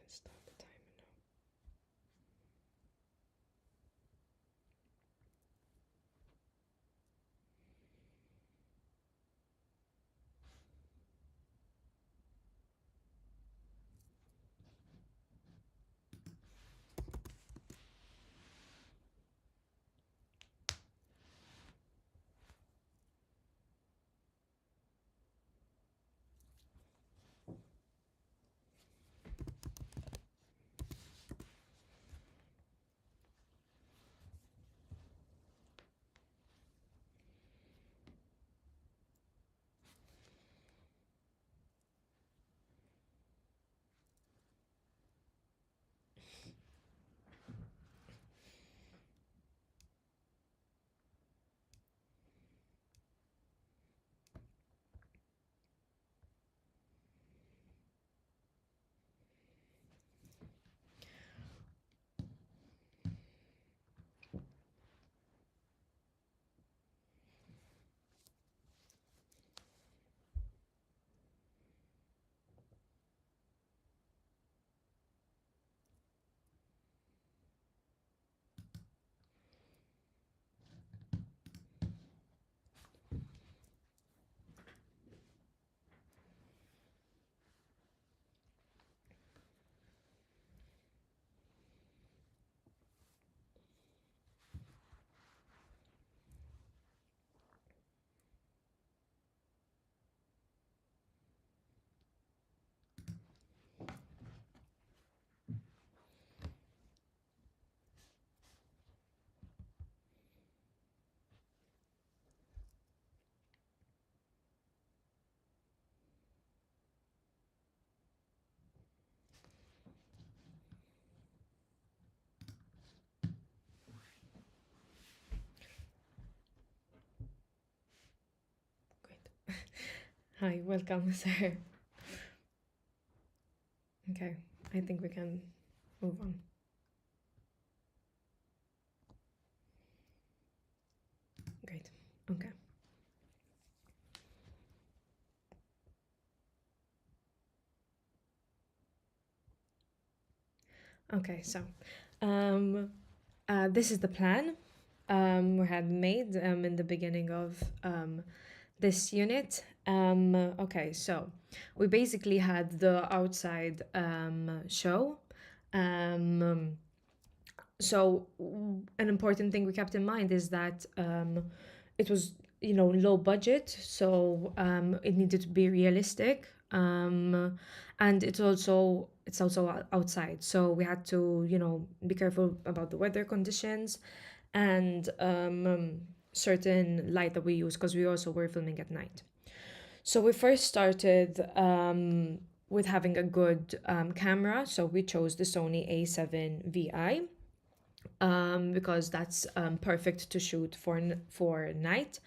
Start the timer now. Great. Hi, welcome, sir. Okay, I think we can move on. Great. Okay. Okay, so this is the plan we had made in the beginning of this unit. Okay, so we basically had the outside show. An important thing we kept in mind is that it was, low budget, so it needed to be realistic, and it's also outside, so we had to, be careful about the weather conditions and certain light that we use because we also were filming at night. So we first started with having a good camera, so we chose the Sony A7 VI. because that's perfect to shoot for night.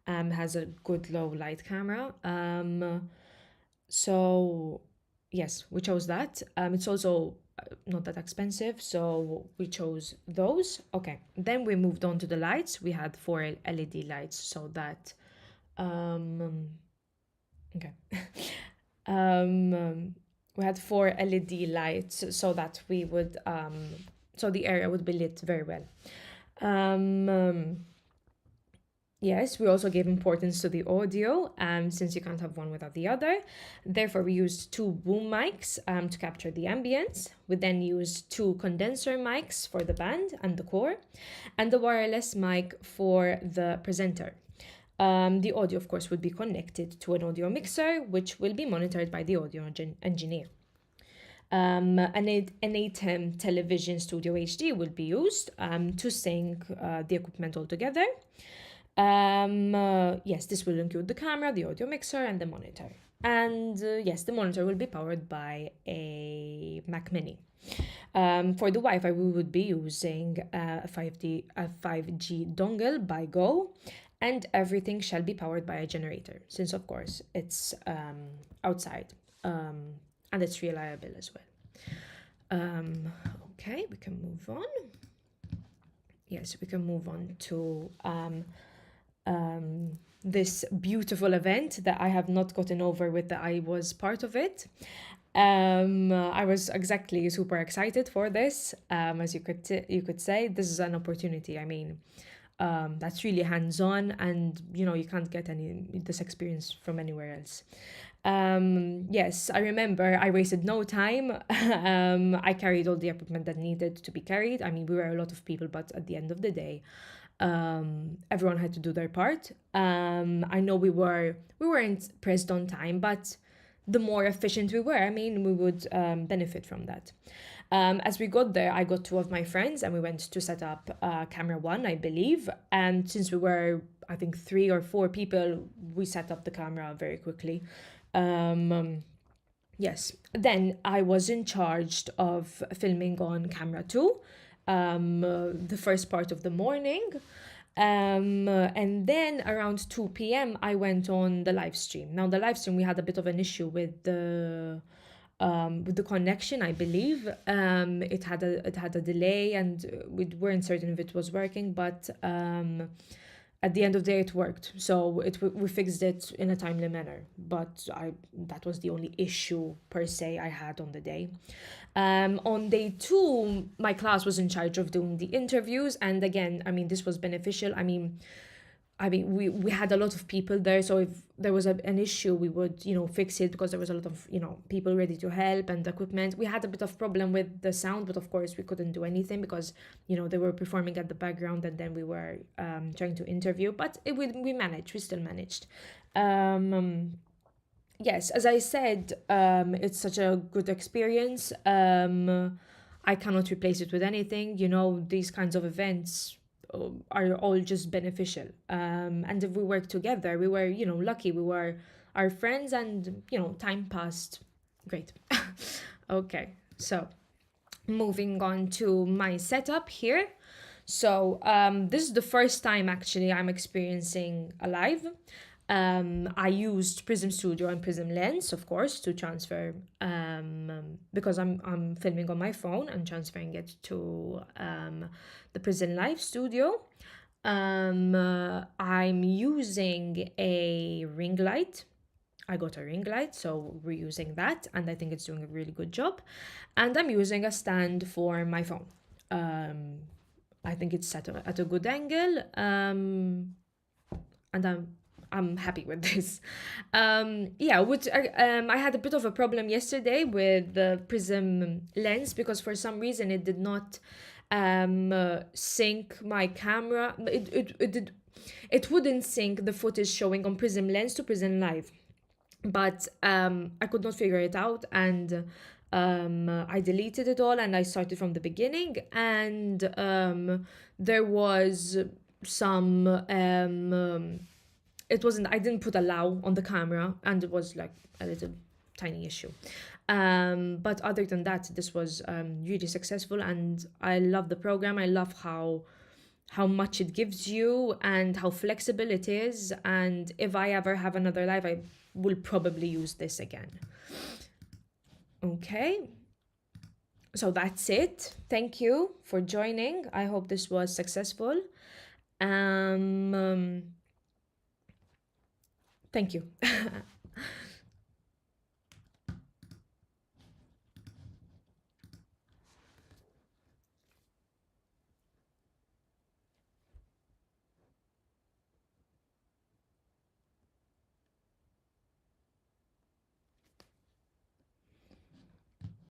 Has a good low light camera. So yes, we chose that. It's also not that expensive, so we chose those. Okay, then we moved on to the lights. We had four LED lights, so that um, okay. We had four LED lights so that we would so the area would be lit very well. Um, um, Yes, we also gave importance to the audio, since you can't have one without the other. Therefore, we used two boom mics to capture the ambience. We then used two condenser mics for the band and the core, and the wireless mic for the presenter. The audio, of course, would be connected to an audio mixer, which will be monitored by the audio engineer. An 8M television studio HD will be used to sync the equipment all together. Yes, this will include the camera, the audio mixer, and the monitor. And yes, the monitor will be powered by a Mac Mini. For the Wi-Fi, we would be using a 5G dongle by Go, and everything shall be powered by a generator, since of course it's outside, and it's reliable as well. Okay, we can move on. Yes, we can move on to this beautiful event that I have not gotten over with that I was part of it. I was exactly super excited for this. As you could say, this is an opportunity. I mean, that's really hands-on, and you can't get any this experience from anywhere else. Yes, I remember I wasted no time. I carried all the equipment that needed to be carried. I mean, we were a lot of people, but at the end of the day, everyone had to do their part. I know we weren't pressed on time, but the more efficient we were, I mean, we would benefit from that. As we got there, I got two of my friends and we went to set up camera one, I believe. And since we were, I think, 3 or 4 people, we set up the camera very quickly. Yes, then I was in charge of filming on camera two, the first part of the morning. And then around 2 p.m., I went on the live stream. Now, the live stream, we had a bit of an issue with the connection, I believe. It had a delay, and we weren't certain if it was working, but at the end of the day, it worked. So we fixed it in a timely manner. But that was the only issue per se I had on the day. On day two, my class was in charge of doing the interviews, and again, I mean, this was beneficial. I mean, we had a lot of people there, so if there was an issue, we would, fix it because there was a lot of, people ready to help and equipment. We had a bit of problem with the sound, but of course we couldn't do anything because, they were performing at the background and then we were trying to interview, but we managed, we still managed. Yes, as I said, it's such a good experience. I cannot replace it with anything. These kinds of events are all just beneficial. And if we work together, we were, lucky. We were our friends, and time passed great. Okay, so moving on to my setup here. So this is the first time actually I'm experiencing a live. I used Prism Studio and Prism Lens, of course, to transfer, because I'm filming on my phone and transferring it to the Prism Live Studio. I'm using a ring light. I got a ring light, so we're using that, and I think it's doing a really good job. And I'm using a stand for my phone. I think it's set at a good angle, and I'm happy with this. Yeah, I had a bit of a problem yesterday with the Prism lens because for some reason it did not sync my camera. It wouldn't sync the footage showing on Prism Lens to Prism Live, but I could not figure it out, and I deleted it all and I started from the beginning, and there was some it wasn't I didn't put allow on the camera, and it was like a little tiny issue. But other than that, this was really successful, and I love the program. I love how much it gives you and how flexible it is. And if I ever have another life, I will probably use this again. Okay, so that's it. Thank you for joining. I hope this was successful. Um, thank you.